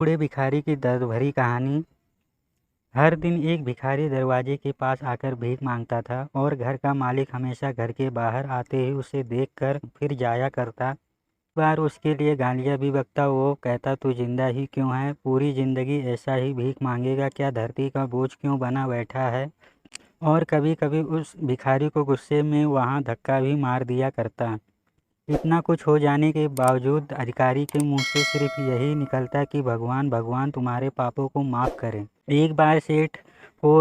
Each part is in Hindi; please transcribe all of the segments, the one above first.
बूढ़े भिखारी की दर्द भरी कहानी। हर दिन एक भिखारी दरवाजे के पास आकर भीख मांगता था और घर का मालिक हमेशा घर के बाहर आते ही उसे देखकर फिर जाया करता। बार उसके लिए गालियाँ भी बकता। वो कहता, तू जिंदा ही क्यों है? पूरी जिंदगी ऐसा ही भीख मांगेगा क्या? धरती का बोझ क्यों बना बैठा है? और कभी कभी उस भिखारी को गुस्से में वहाँ धक्का भी मार दिया करता। इतना कुछ हो जाने के बावजूद अधिकारी के मुंह से सिर्फ यही निकलता कि भगवान भगवान तुम्हारे पापों को माफ़ करे। एक बार सेठ को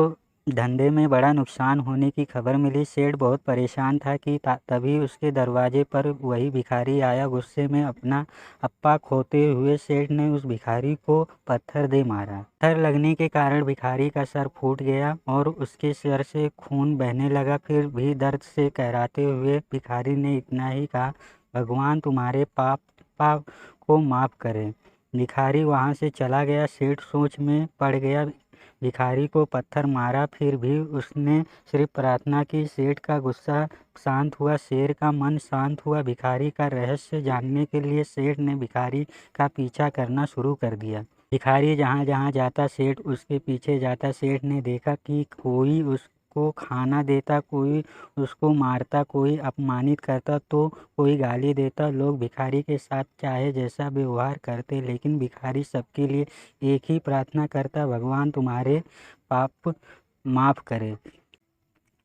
धंधे में बड़ा नुकसान होने की खबर मिली। सेठ बहुत परेशान था कि तभी उसके दरवाजे पर वही भिखारी आया। गुस्से में अपना अप्पा खोते हुए सेठ ने उस भिखारी को पत्थर दे मारा। पत्थर लगने के कारण भिखारी का सर फूट गया और उसके सिर से खून बहने लगा। फिर भी दर्द से कहराते हुए भिखारी ने इतना ही कहा, भगवान तुम्हारे पाप को माफ़ करे। भिखारी वहाँ से चला गया। सेठ सोच में पड़ गया। भिखारी को पत्थर मारा, फिर भी उसने सिर्फ प्रार्थना की। सेठ का गुस्सा शांत हुआ, शेर का मन शांत हुआ। भिखारी का रहस्य जानने के लिए सेठ ने भिखारी का पीछा करना शुरू कर दिया। भिखारी जहाँ जहाँ जाता सेठ उसके पीछे जाता। सेठ ने देखा कि कोई उसको खाना देता, कोई उसको मारता, कोई अपमानित करता तो कोई गाली देता। लोग भिखारी के साथ चाहे जैसा व्यवहार करते, लेकिन भिखारी सबके लिए एक ही प्रार्थना करता, भगवान तुम्हारे पाप माफ़ करे।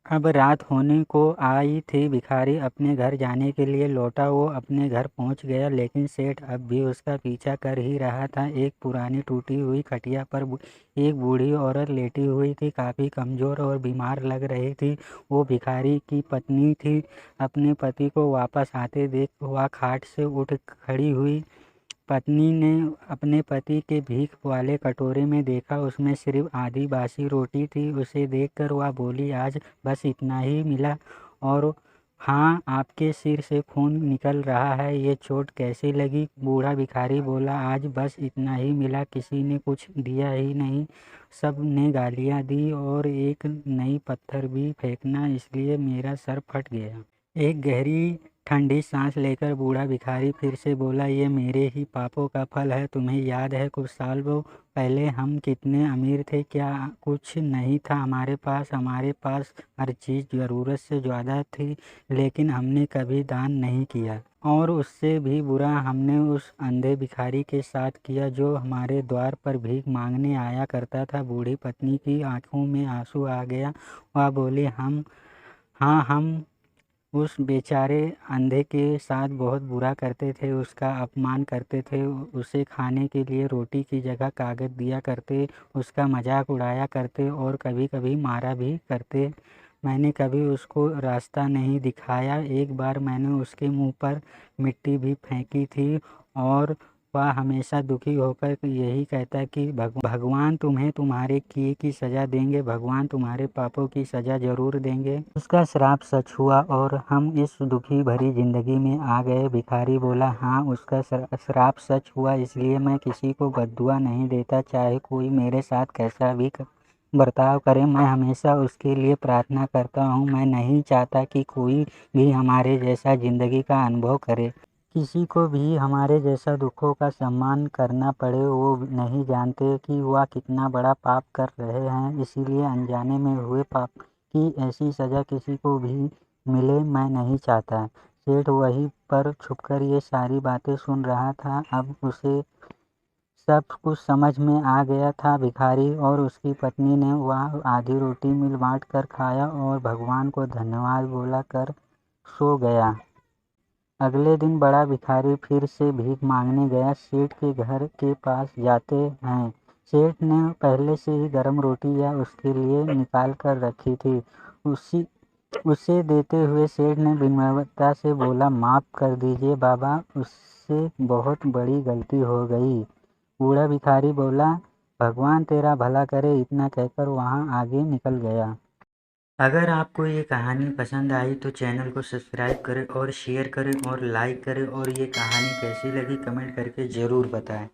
अब रात होने को आई थी। भिखारी अपने घर जाने के लिए लौटा। वो अपने घर पहुंच गया, लेकिन सेठ अब भी उसका पीछा कर ही रहा था। एक पुरानी टूटी हुई खटिया पर एक बूढ़ी औरत लेटी हुई थी, काफ़ी कमज़ोर और बीमार लग रही थी। वो भिखारी की पत्नी थी। अपने पति को वापस आते देख वह खाट से उठ खड़ी हुई। पत्नी ने अपने पति के भीख वाले कटोरे में देखा, उसमें सिर्फ आधी बासी रोटी थी। उसे देखकर वह बोली, आज बस इतना ही मिला? और हाँ, आपके सिर से खून निकल रहा है, ये चोट कैसे लगी? बूढ़ा भिखारी बोला, आज बस इतना ही मिला, किसी ने कुछ दिया ही नहीं, सब ने गालियाँ दी और एक नई पत्थर भी फेंकना, इसलिए मेरा सर फट गया। एक गहरी ठंडी सांस लेकर बूढ़ा भिखारी फिर से बोला, ये मेरे ही पापों का फल है। तुम्हें याद है कुछ साल पहले हम कितने अमीर थे? क्या कुछ नहीं था हमारे पास हर चीज़ ज़रूरत से ज़्यादा थी, लेकिन हमने कभी दान नहीं किया। और उससे भी बुरा हमने उस अंधे भिखारी के साथ किया जो हमारे द्वार पर भीख मांगने आया करता था। बूढ़ी पत्नी की आंखों में आंसू आ गया। वह बोली, हम उस बेचारे अंधे के साथ बहुत बुरा करते थे, उसका अपमान करते थे, उसे खाने के लिए रोटी की जगह कागज़ दिया करते, उसका मजाक उड़ाया करते और कभी कभी मारा भी करते। मैंने कभी उसको रास्ता नहीं दिखाया। एक बार मैंने उसके मुंह पर मिट्टी भी फेंकी थी और वह हमेशा दुखी होकर यही कहता कि भगवान तुम्हें तुम्हारे किए की सज़ा देंगे, भगवान तुम्हारे पापों की सज़ा ज़रूर देंगे। उसका श्राप सच हुआ और हम इस दुखी भरी ज़िंदगी में आ गए। भिखारी बोला, हाँ, उसका श्राप सच हुआ, इसलिए मैं किसी को बद्दुआ नहीं देता, चाहे कोई मेरे साथ कैसा भी बर्ताव करे। मैं हमेशा उसके लिए प्रार्थना करता हूँ। मैं नहीं चाहता कि कोई भी हमारे जैसा ज़िंदगी का अनुभव करे, किसी को भी हमारे जैसा दुखों का सम्मान करना पड़े। वो नहीं जानते कि वह कितना बड़ा पाप कर रहे हैं, इसीलिए अनजाने में हुए पाप की ऐसी सज़ा किसी को भी मिले मैं नहीं चाहता। सेठ वहीं पर छुपकर ये सारी बातें सुन रहा था। अब उसे सब कुछ समझ में आ गया था। भिखारी और उसकी पत्नी ने वह आधी रोटी मिल बांट कर खाया और भगवान को धन्यवाद बोला कर सो गया। अगले दिन बड़ा भिखारी फिर से भीख मांगने गया। सेठ के घर के पास जाते हैं। सेठ ने पहले से ही गर्म रोटियां उसके लिए निकाल कर रखी थी। उसे देते हुए सेठ ने विनम्रता से बोला, माफ़ कर दीजिए बाबा, उससे बहुत बड़ी गलती हो गई। बूढ़ा भिखारी बोला, भगवान तेरा भला करे। इतना कहकर वहाँ आगे निकल गया। अगर आपको ये कहानी पसंद आई तो चैनल को सब्सक्राइब करें और शेयर करें और लाइक करें, और ये कहानी कैसी लगी कमेंट करके ज़रूर बताएं।